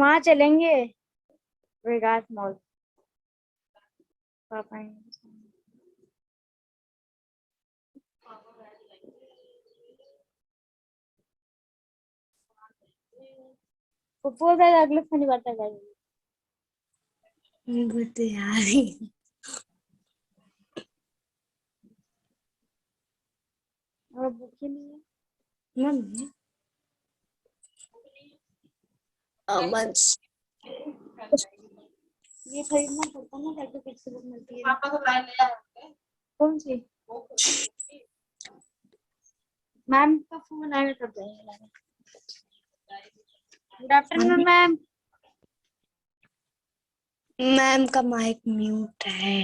वहां चलेंगे, विकास मॉल। पापा फुटबॉल का अगले फनी बात कर यार। और बुक ही नहीं है मम्मी। ये खरीदना पड़ता ना, ताकि कैसे बुक मिलती है। पापा को लाइन ले आओ। कौन सी? मैम का फोन आएगा तब जाएंगे। Good afternoon ma'am. मैम का माइक म्यूट है।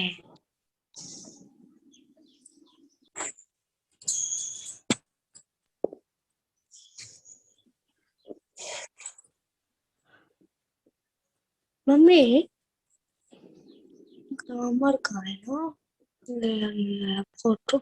मम्मी ग्रामर का है ना, ले फोटो।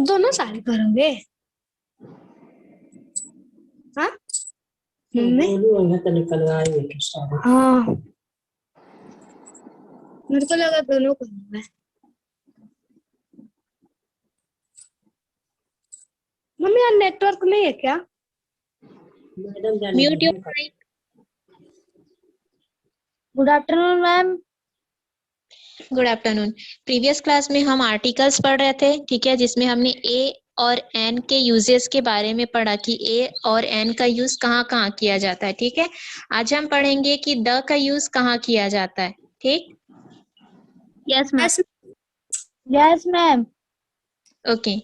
दोनों साड़ी करोगे? हाँ हाँ, मेरे को लगा दोनों करूंगा। मम्मी यार नेटवर्क नहीं है क्या? Mute your mic. Good afternoon ma'am. Good afternoon. Previous class में हम आर्टिकल्स पढ़ रहे थे, ठीक है, जिसमें हमने ए और एन के यूजेस के बारे में पढ़ा कि ए और एन का यूज कहाँ कहाँ किया जाता है। ठीक है, आज हम पढ़ेंगे कि द का यूज कहाँ किया जाता है। ठीक, yes ma'am. Yes ma'am. Okay,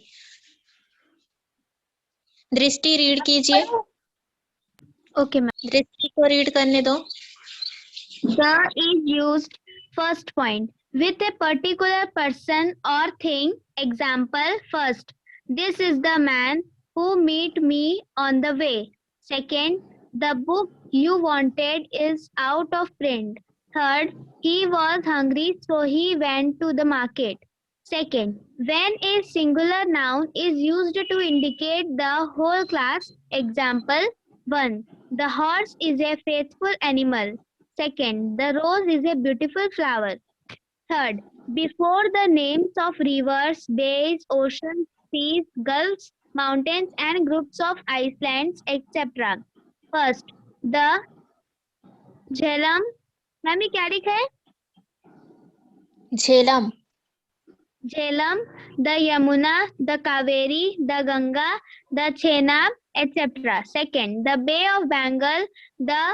दृष्टि रीड कीजिए। Okay ma'am. दृष्टि को रीड करने दो। The is used first point with a particular person or thing. Example first, this is the man who met me on the way. Second, the book you wanted is out of print. Third, he was hungry so he went to the market. Second, when a singular noun is used to indicate the whole class. Example 1, the horse is a faithful animal. Second, the rose is a beautiful flower. Third, before the names of rivers, bays, oceans, seas, gulfs, mountains, and groups of islands, etc. First, the Jhelum. Mami, क्या लिखा है? Jhelum. Jhelum, the Yamuna, the Kaveri, the Ganga, the Chenab, etc. Second, the Bay of Bengal, the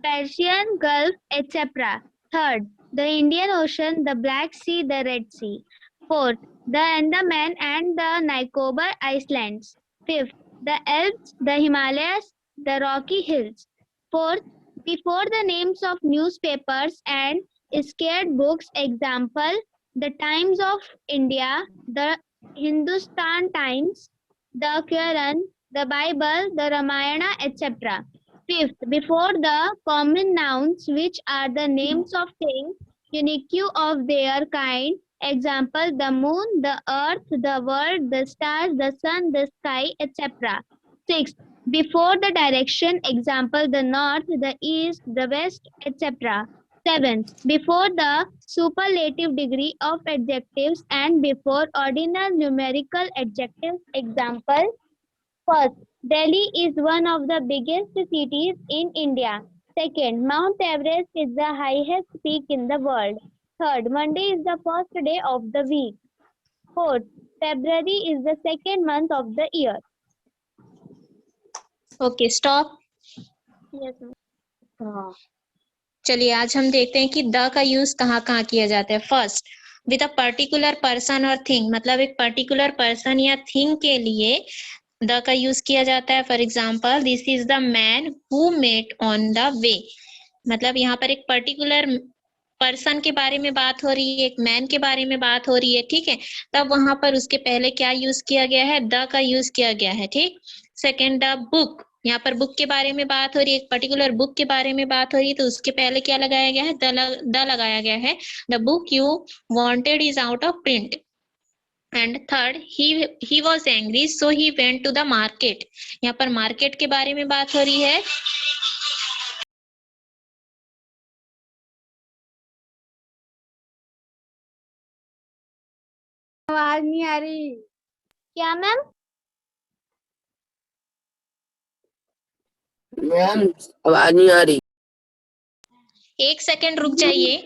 Persian Gulf, etc. Third, the Indian Ocean, the Black Sea, the Red Sea. Fourth, the Andaman and the Nicobar Islands. Fifth, the Alps, the Himalayas, the Rocky Hills. Fourth, before the names of newspapers and scared books, example, the Times of India, the Hindustan Times, the Quran, the Bible, the Ramayana, etc. Fifth, before the common nouns, which are the names of things unique of their kind, example, the moon, the earth, the world, the stars, the sun, the sky, etc. Sixth, before the direction, example, the north, the east, the west, etc. Seventh, before the superlative degree of adjectives and before ordinal numerical adjectives, example, first, Delhi is one of the biggest cities in India. Second, Mount Everest is the highest peak in the world. Third, Monday is the first day of the week. Fourth, February is the second month of the year. Okay, stop. Yes, ma'am. चलिए आज हम देखते हैं कि the का use कहाँ कहाँ किया जाता है। First, with a particular person और थिंग, मतलब एक पर्टिकुलर पर्सन या थिंग के लिए द का यूज किया जाता है। For example, this is the man who met on the way, मतलब यहाँ पर एक पर्टिकुलर पर्सन के बारे में बात हो रही है, एक मैन के बारे में बात हो रही है, ठीक है, तब वहां पर उसके पहले क्या यूज किया गया है, द का यूज किया गया है, ठीक। सेकेंड, द बुक, यहाँ पर बुक के बारे में बात हो रही है, एक पर्टिकुलर बुक के बारे में बात हो रही है, तो उसके पहले क्या लगाया गया है, द लगाया गया है। The book you wanted is out of print. And third, he was angry so he went to the market. यहाँ पर मार्केट के बारे में बात हो रही है। आवाज नहीं आ रही क्या मैम? मैम आवाज नहीं आ रही। एक सेकंड रुक जाइए।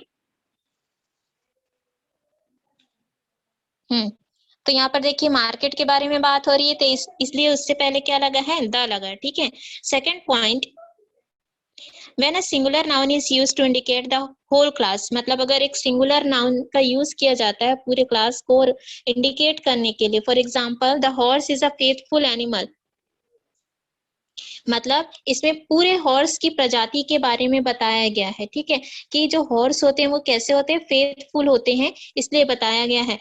तो यहाँ पर देखिए मार्केट के बारे में बात हो रही है, तो इसलिए उससे पहले क्या लगा है, द लगा है, ठीक है। Second point, when a singular noun is used to indicate the whole class, मतलब अगर एक सिंगुलर नाउन का यूज किया जाता है पूरे क्लास को इंडिकेट करने के लिए, for example the horse is a faithful animal, मतलब इसमें पूरे हॉर्स की प्रजाति के बारे में बताया गया है, ठीक है, कि जो हॉर्स होते हैं वो कैसे होते हैं, फेथफुल होते हैं, इसलिए बताया गया है।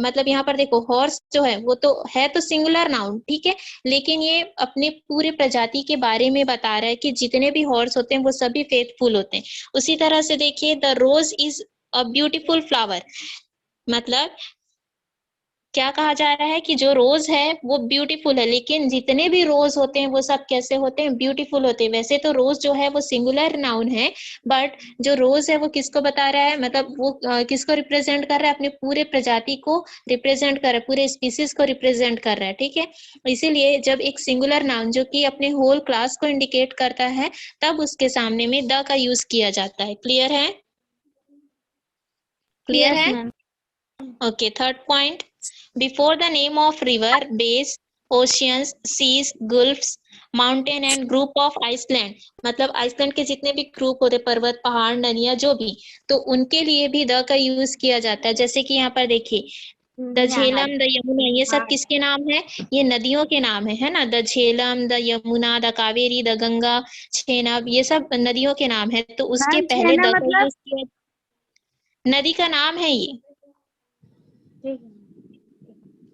मतलब यहाँ पर देखो हॉर्स जो है वो तो है तो सिंगुलर नाउन, ठीक है, लेकिन ये अपने पूरे प्रजाति के बारे में बता रहा है कि जितने भी हॉर्स होते हैं वो सभी फेथफुल होते हैं। उसी तरह से देखिए the rose is a beautiful flower, मतलब क्या कहा जा रहा है कि जो रोज है वो ब्यूटीफुल है, लेकिन जितने भी रोज होते हैं वो सब कैसे होते हैं, ब्यूटीफुल होते हैं। वैसे तो रोज जो है वो सिंगुलर नाउन है, बट जो रोज है वो किसको बता रहा है, मतलब वो किसको रिप्रेजेंट कर रहा है, अपने पूरे प्रजाति को रिप्रेजेंट कर रहा है, पूरे स्पीसीज को रिप्रेजेंट कर रहा है, ठीक है। इसीलिए जब एक सिंगुलर नाउन जो कि अपने होल क्लास को इंडिकेट करता है, तब उसके सामने में द का यूज किया जाता है। क्लियर है? क्लियर Yes, है? ma'am. Okay, third point. Before the name of river, bays, oceans, seas, gulfs, mountain and group of Iceland, मतलब आइसलैंड के जितने भी ग्रुप होते, पर्वत, पहाड़, नदियां, जो भी, तो उनके लिए भी द का यूज किया जाता है। जैसे कि यहाँ पर देखिए द झेलम, द यमुना, ये सब किसके नाम है, ये नदियों के नाम है ना। The Jhelum, the Yamuna, the Kaveri, the Ganga, Chenab, ये सब नदियों के नाम है, तो उसके मैम पहले छेना द का मतलब यूज किया, नदी का नाम है ये,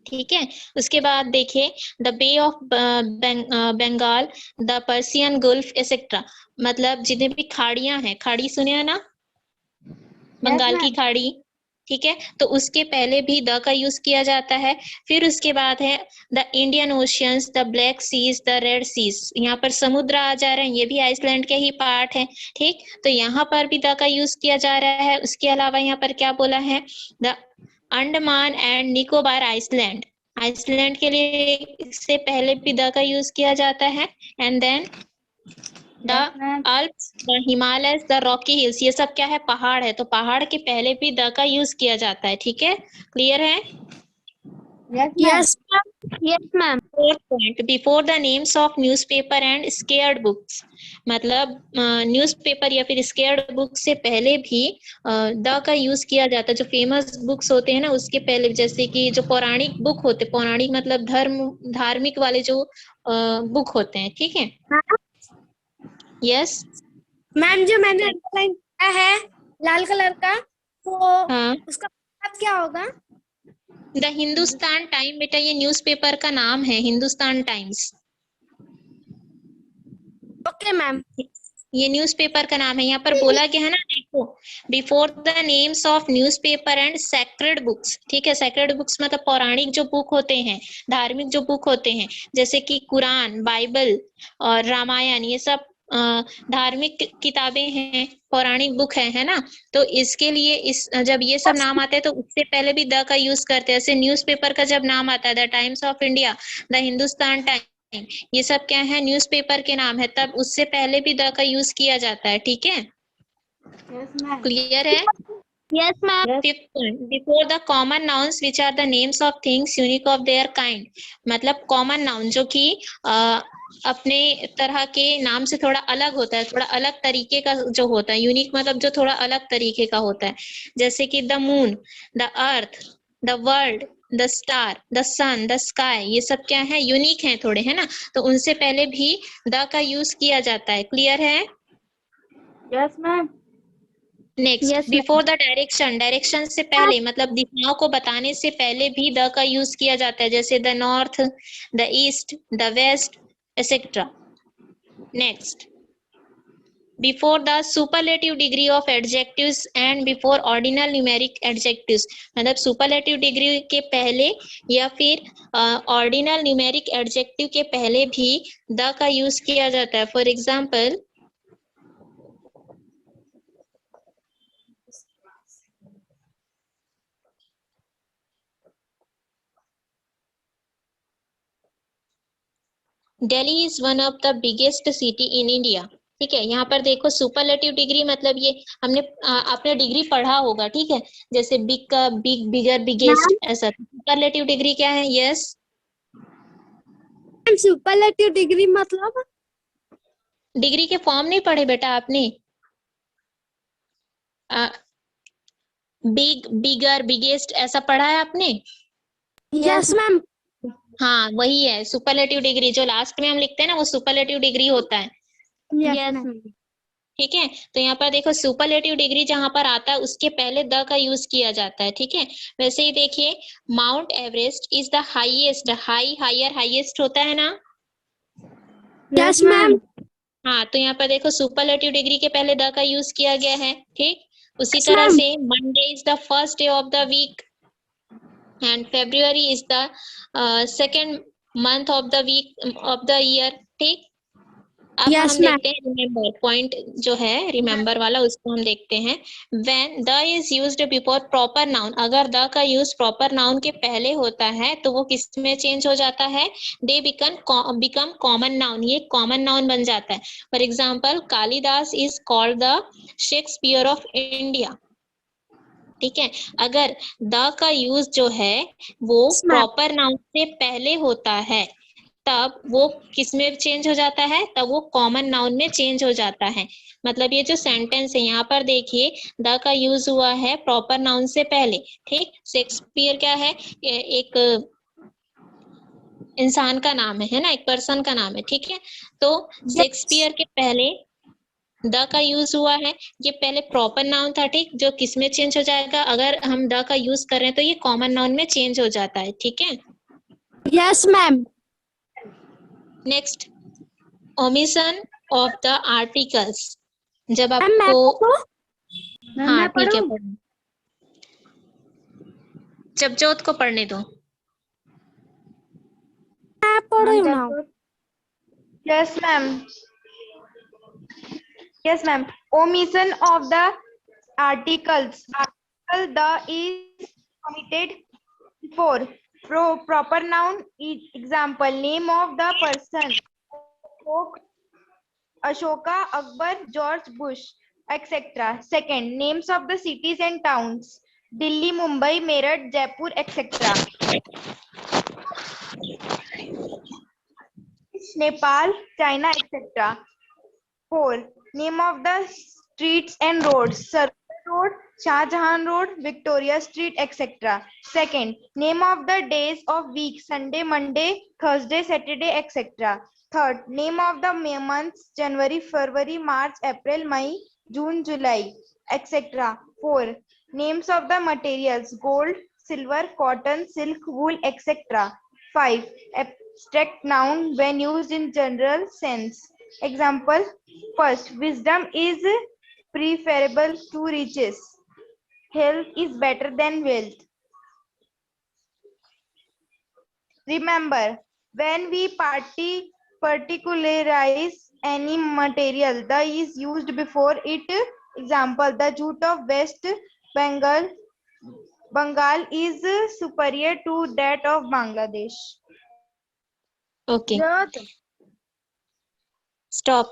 ठीक है। उसके बाद देखिए the Bay of Bengal, the Persian Gulf etcetera, मतलब जितने भी खाड़ियां हैं, खाड़ी सुने हैं ना, बंगाल की खाड़ी, ठीक है, तो उसके पहले भी द का यूज किया जाता है। फिर उसके बाद है the Indian Oceans, the Black Seas, the Red Seas, यहाँ पर समुद्र आ जा रहे हैं, ये भी आइसलैंड के ही पार्ट है, ठीक, तो यहाँ पर भी द का यूज किया जा रहा है। उसके अलावा यहाँ पर क्या बोला है, the Andaman and Nicobar island, island के लिए इससे पहले भी द का यूज किया जाता है। And then the Alps, the Himalayas, the Rocky Hills, ये सब क्या है, पहाड़ है, तो पहाड़ के पहले भी द का यूज किया जाता है, ठीक है। क्लियर है? Yes, ma'am. Fourth point, before the names of newspaper and scared books, मतलब न्यूज़पेपर या फिर स्केयर्ड बुक से पहले भी द का यूज किया जाता है। जो फेमस बुक्स होते हैं ना उसके पहले, जैसे कि जो पौराणिक बुक होते, पौराणिक मतलब धार्मिक वाले जो बुक होते हैं, ठीक है। यस मैम जो मैंने अंडरलाइन किया है लाल कलर का, तो हाँ, उसका मतलब क्या होगा? द हिंदुस्तान टाइम, बेटा ये न्यूज़पेपर का नाम है, हिंदुस्तान टाइम्स। Okay ma'am. ये न्यूज़पेपर का नाम है। यहाँ पर बोला गया है ना, देखो before the names of newspaper and sacred books, ठीक है। सेक्रेड बुक्स मतलब पौराणिक जो बुक होते हैं, धार्मिक जो बुक होते हैं, जैसे कि कुरान, बाइबल और रामायण, ये सब धार्मिक किताबें हैं, पौराणिक बुक है ना। तो इसके लिए इस जब ये सब नाम आते हैं तो उससे पहले भी द का यूज करते हैं। जैसे न्यूज़पेपर का जब नाम आता है, the times of India, the Hindustan time, ये सब क्या है, न्यूज़पेपर के नाम है, तब उससे पहले भी द का यूज किया जाता है, ठीक है। क्लियर है? Yes, ma'am. Fifth point, before the common nouns which are the names of things unique of their kind, मतलब कॉमन नाउन जो कि अपने तरह के नाम से थोड़ा अलग होता है, थोड़ा अलग तरीके का जो होता है, यूनिक मतलब जो थोड़ा अलग तरीके का होता है, जैसे कि the moon, the earth, the world, the star, the sun, the sky, ये सब क्या है, यूनिक है थोड़े, है ना, तो उनसे पहले भी द का यूज किया जाता है। क्लियर है? Yes, ma'am. Next, Yes, before the direction, direction से पहले मतलब दिशाओं को बताने से पहले भी द का यूज किया जाता है, जैसे the north, the east, the west etcetera. Next, before the superlative degree of adjectives and before ordinal numeric adjectives, मतलब सुपरलेटिव डिग्री के पहले या फिर ऑर्डिनल न्यूमेरिक एडजेक्टिव के पहले भी द का यूज किया जाता है। For example, Delhi is one of the biggest city in India. ठीक है, यहाँ पर देखो सुपरलेटिव डिग्री मतलब ये हमने आपने डिग्री पढ़ा होगा, ठीक है, जैसे बिग का बिग, बिगर, बिगेस्ट, ऐसा। सुपरलेटिव डिग्री क्या है? यस, सुपरलेटिव डिग्री मतलब डिग्री के फॉर्म नहीं पढ़े बेटा आपने? बिग, बिगर, बिगेस्ट ऐसा पढ़ा है आपने? Yes ma'am. हाँ, वही है सुपरलेटिव डिग्री, जो लास्ट में हम लिखते हैं ना वो सुपरलेटिव डिग्री होता है। yes, ma'am. ठीक है, तो यहाँ पर देखो सुपरलेटिव डिग्री जहां पर आता है उसके पहले द का यूज किया जाता है। ठीक है, वैसे ही देखिए, Mount Everest is the highest, high, higher, highest होता है ना? Yes ma'am. हाँ, तो यहाँ पर देखो सुपरलेटिव डिग्री के पहले द का यूज किया गया है। ठीक, उसी Yes, तरह ma'am. से Monday is the first day of the week and February is the second month of the week of the year. ठीक, अब Yes, हम ma'am. देखते हैं रिमेम्बर पॉइंट जो है, रिमेम्बर वाला, उसको हम देखते हैं। When the is used before proper noun, अगर द का यूज प्रॉपर नाउन के पहले होता है तो वो किस में चेंज हो जाता है? दे बिकम कॉमन नाउन, ये कॉमन नाउन बन जाता है। For example, Kalidas is called the Shakespeare of India. ठीक है, अगर द का यूज जो है वो Yes, ma'am. प्रॉपर नाउन से पहले होता है तब वो किस में चेंज हो जाता है? तब वो कॉमन नाउन में चेंज हो जाता है। मतलब ये जो सेंटेंस है यहाँ पर देखिए, द का यूज हुआ है प्रॉपर नाउन से पहले। ठीक, शेक्सपियर क्या है? एक इंसान का नाम है ना, एक पर्सन का नाम है। ठीक है, तो शेक्सपियर के पहले द का यूज हुआ है, ये पहले प्रॉपर नाउन था। ठीक, जो किस में चेंज हो जाएगा? अगर हम द का यूज कर रहे हैं तो ये कॉमन नाउन में चेंज हो जाता है। ठीक है, Yes, ma'am. Next, omission of the articles, जब मैम आपको मैं हाँ ठीक है, पढ़ूं? पढ़ो, जपजोत को पढ़ने दो। मैं पढ़ रही हूँ ना। Yes, ma'am. Yes, ma'am. Omission of the articles. Article the is omitted for proper noun. Example: name of the person. Ashoka, Akbar, George Bush, etc. Second, names of the cities and towns: Delhi, Mumbai, Meerut, Jaipur, etc. Nepal, China, etc. 4. Name of the streets and roads: Circle Road, Shah Jahan Road, Victoria Street, etc. Second, name of the days of week: Sunday, Monday, Thursday, Saturday, etc. Third, name of the months: January, February, March, April, May, June, July, etc. 4. Names of the materials: gold, silver, cotton, silk, wool, etc. 5. Abstract noun when used in general sense. Example: first, wisdom is preferable to riches. Health is better than wealth. Remember, when we particularize any material, the is used before it. Example: the jute of West Bengal is superior to that of Bangladesh. Okay, stop.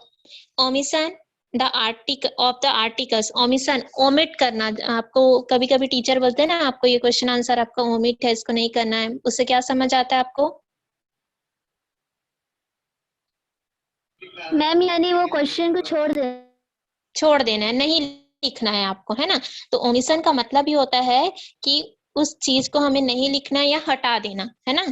Omission the article of the articles, omission omit करना। आपको कभी कभी teacher बोलते हैं ना, आपको ये question answer आपका ओमिट है, इसको नहीं करना है, उससे क्या समझ आता है आपको? मैम यानी वो क्वेश्चन को छोड़ देना है, नहीं लिखना है आपको, है ना। तो ओमिशन का मतलब ही होता है कि उस चीज को हमें नहीं लिखना या हटा देना, है ना,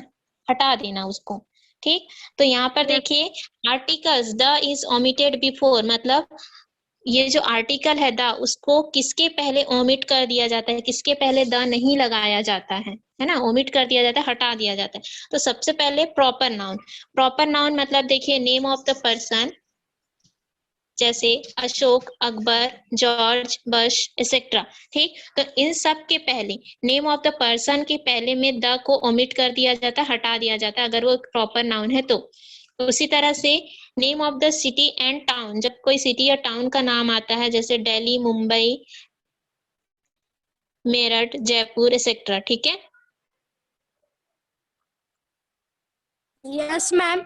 हटा देना उसको। ठीक, तो यहाँ पर देखिए, articles the is omitted before, मतलब ये जो आर्टिकल है द, उसको किसके पहले ओमिट कर दिया जाता है, किसके पहले द नहीं लगाया जाता है ना, ओमिट कर दिया जाता है, हटा दिया जाता है। तो सबसे पहले प्रॉपर नाउन। प्रॉपर नाउन मतलब देखिए नेम ऑफ द पर्सन, जैसे अशोक, अकबर, जॉर्ज, बश एक्सेट्रा। ठीक, तो इन सब के पहले नेम ऑफ द पर्सन के पहले में द को ओमिट कर दिया जाता है, हटा दिया जाता है अगर वो प्रॉपर नाउन है तो। उसी तरह से name of the city and town, जब कोई सिटी या टाउन का नाम आता है जैसे दिल्ली, मुंबई, मेरठ, जयपुर एक्सेट्रा। ठीक है। Yes ma'am.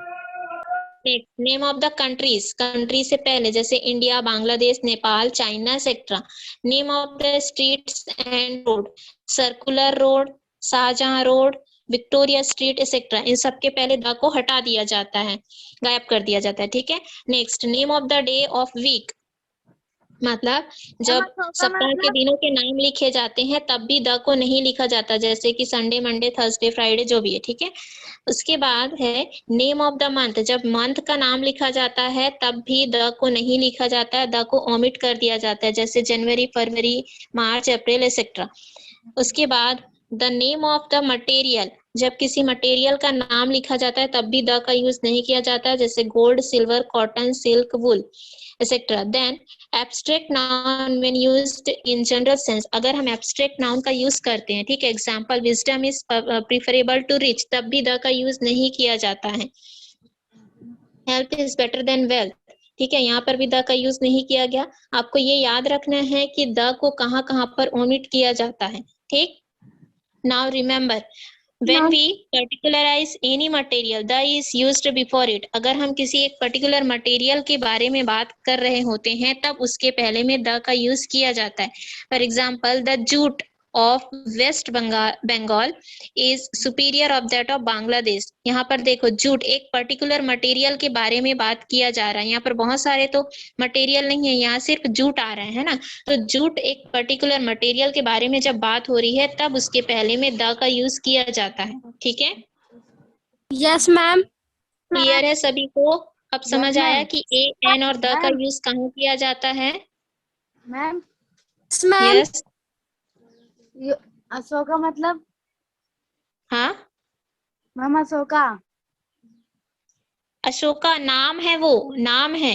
Name of the countries, country से पहले जैसे India, Bangladesh, Nepal, China etcetera. Name of the streets and road, circular road, Shahjahan road, Victoria street etcetera. इन सब के पहले द को हटा दिया जाता है, गायब कर दिया जाता है। ठीक है। Next, name of the day of week, मतलब जब सप्ताह के दिनों के नाम लिखे जाते हैं तब भी द को नहीं लिखा जाता, जैसे कि संडे, मंडे, थर्सडे, फ्राइडे, जो भी है। ठीक है। उसके बाद है नेम ऑफ द मंथ, जब मंथ का नाम लिखा जाता है तब भी द को नहीं लिखा जाता है, द को ओमिट कर दिया जाता है, जैसे जनवरी, फरवरी, मार्च, अप्रैल एक्सेट्रा। उसके बाद the name of the material, जब किसी मटेरियल का नाम लिखा जाता है तब भी द का यूज नहीं किया जाता है, जैसे gold, silver, cotton, silk, wool etcetera. Then abstract noun when used in general sense, अगर हम एब्स्ट्रैक्ट नाउन का यूज करते हैं, ठीक है, example wisdom is preferable to rich, तब भी द का यूज नहीं किया जाता है। Health is better than wealth, ठीक है, यहाँ पर भी द का यूज नहीं किया गया। आपको ये याद रखना है कि द को कहाँ कहाँ पर ओमिट किया जाता है। ठीक। Now remember, when we particularize any material, the is used before it, अगर हम किसी एक पर्टिकुलर मटेरियल के बारे में बात कर रहे होते हैं तब उसके पहले में द का यूज किया जाता है। For example, the jute of West Bengal is superior of that of Bangladesh. यहाँ पर देखो, जूट एक पर्टिकुलर मटेरियल के बारे में बात किया जा रहा है, यहाँ पर बहुत सारे तो मटेरियल नहीं है, यहाँ सिर्फ जूट आ रहा है ना। तो जूट एक पर्टिकुलर मटेरियल के बारे में जब बात हो रही है तब उसके पहले में द का यूज किया जाता है। ठीक है। Yes ma'am. क्लियर है सभी को? अब समझ आया कि ए, एन और द का यूज कहाँ किया जाता है? Ma'am ma'am. यस। अशोका मतलब हाँ, मैम अशोका अशोका नाम है, वो नाम है।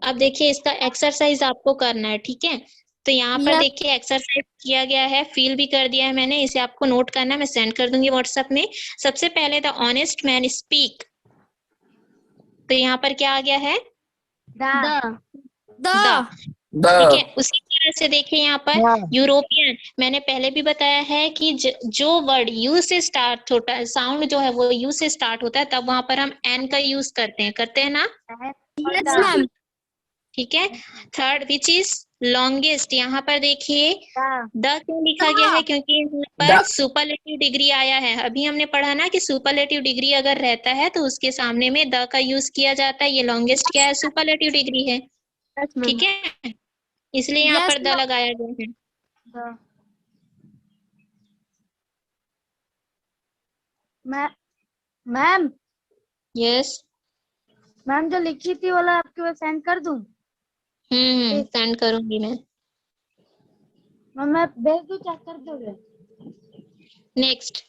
अब देखिए इसका एक्सरसाइज आपको करना है। ठीक है। तो यहाँ पर देखिए एक्सरसाइज किया गया है, फील भी कर दिया है मैंने, इसे आपको नोट करना है, मैं सेंड कर दूंगी व्हाट्सएप में। सबसे पहले द ऑनेस्ट मैन स्पीक, तो यहाँ पर क्या आ गया है? ठीक है। उसी तरह से देखिए यहाँ पर यूरोपियन, मैंने पहले भी बताया है कि जो वर्ड यू से स्टार्ट होता है, साउंड जो है वो यू से स्टार्ट होता है, तब वहां पर हम एन का यूज करते हैं ना? Yes ma'am. ठीक है। थर्ड, विच इज लॉन्गेस्ट, यहाँ पर देखिए द क्यों लिखा गया है? क्योंकि यहाँ पर सुपरलेटिव डिग्री आया है। अभी हमने पढ़ा ना कि सुपरलेटिव डिग्री अगर रहता है तो उसके सामने में द का यूज किया जाता है। ये लॉन्गेस्ट क्या है? सुपरलेटिव डिग्री है। ठीक है, इसलिए यहाँ पर द लगाया गया है। Ma'am yes. मैम जो लिखी थी वाला आपके पास सेंड कर दूं? सेंड करूंगी मैं। मैं भेज दूं, चेक कर दोगे? Next,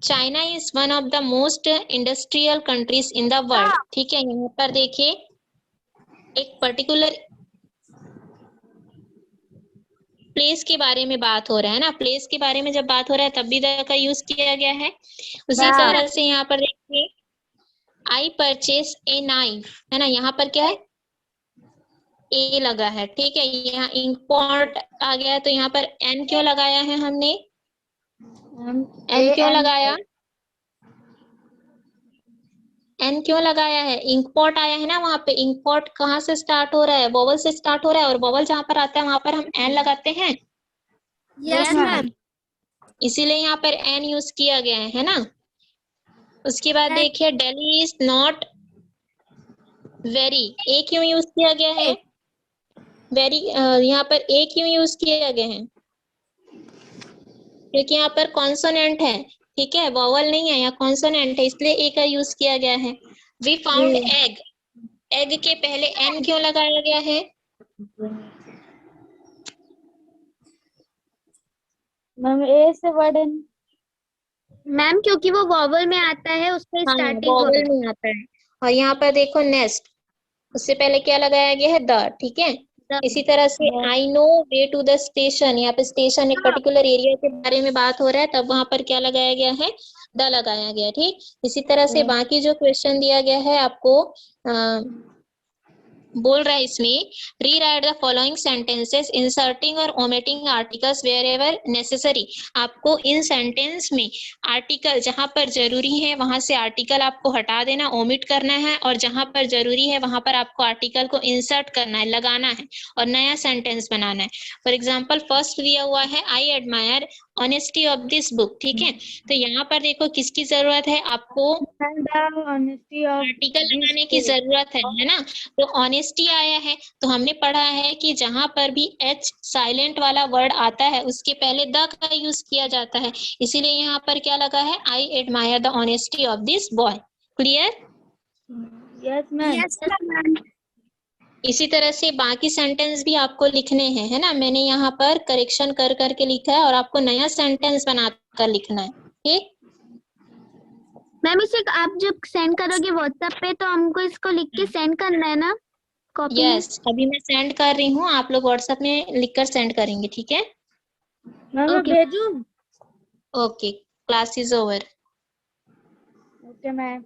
China is one of the most industrial countries in the world. ठीक है, यहाँ पर देखिए एक पर्टिकुलर प्लेस के बारे में बात हो रहा है ना, प्लेस के बारे में जब बात हो रहा है तब भी द का यूज किया गया है। उसी तरह से यहाँ पर देखिए आई परचेस ए नाइफ, है ना, यहाँ पर क्या है? ए लगा है। ठीक है, यहाँ इंपोर्ट आ गया है, तो यहाँ पर एन क्यों लगाया है हमने? एन क्यों लगाया? एन क्यों लगाया है? इंपोर्ट आया है ना, वहां पे इंपोर्ट कहाँ से स्टार्ट हो रहा है? वोवल से स्टार्ट हो रहा है, और वोवल जहां पर आता है वहां पर हम एन लगाते हैं। Yes ma'am. इसीलिए यहाँ पर एन यूज किया गया है ना। उसके बाद देखिए दिल्ली इज नॉट वेरी, ए क्यों यूज किया गया है? वेरी, यहाँ पर ए क्यों यूज किया गया है? क्योंकि यहाँ पर कॉन्सोनेंट है। ठीक है, वोवल नहीं है, यहाँ कॉन्सोनेंट है, इसलिए ए का यूज किया गया है। वी फाउंड एग, एग के पहले एन क्यों लगाया गया है? मैम ए से वर्ड एन। मैम क्योंकि वो वॉवल में आता है, उसका हाँ, स्टार्टिंग वॉवल वर्ड। में आता है। और यहाँ पर देखो नेस्ट, उससे पहले क्या लगाया गया है? द। ठीक है, इसी तरह से I know way to the station, यहाँ पे स्टेशन एक पर्टिकुलर एरिया के बारे में बात हो रहा है, तब वहां पर क्या लगाया गया है? द लगाया गया। ठीक, इसी तरह से बाकी जो क्वेश्चन दिया गया है आपको बोल रहा है इसमें, rewrite the following sentences inserting or omitting articles wherever necessary. आपको इन सेंटेंस में आर्टिकल जहां पर जरूरी है वहां से आर्टिकल आपको हटा देना, ओमिट करना है, और जहां पर जरूरी है वहां पर आपको आर्टिकल को इंसर्ट करना है, लगाना है, और नया सेंटेंस बनाना है। फॉर एग्जाम्पल फर्स्ट दिया हुआ है I admire honesty of this book. ठीक है, तो यहाँ पर देखो किसकी जरूरत है? आपको ऑनेस्टी ऑफ आर्टिकल लगाने की जरूरत है ना? तो ऑनेस्टी आया है, तो हमने पढ़ा है कि जहां पर भी एच साइलेंट वाला वर्ड आता है उसके पहले द का यूज किया जाता है, इसीलिए यहाँ पर क्या लगा है? I admire the honesty of this boy. Clear? Yes ma'am. Yes ma'am. इसी तरह से बाकी सेंटेंस भी आपको लिखने हैं, है ना? मैंने यहाँ पर करेक्शन कर करके लिखा है और आपको नया सेंटेंस बनाकर लिखना है। ठीक, मैम इसे आप जब सेंड करोगे व्हाट्सएप पे तो हमको इसको लिख के सेंड करना है ना, कॉपी में? यस, अभी मैं सेंड कर रही हूँ, आप लोग व्हाट्सएप में लिखकर सेंड करेंगे। ठीक है, मैम मैं Okay. भेजूं? Okay, class is over. Okay ma'am.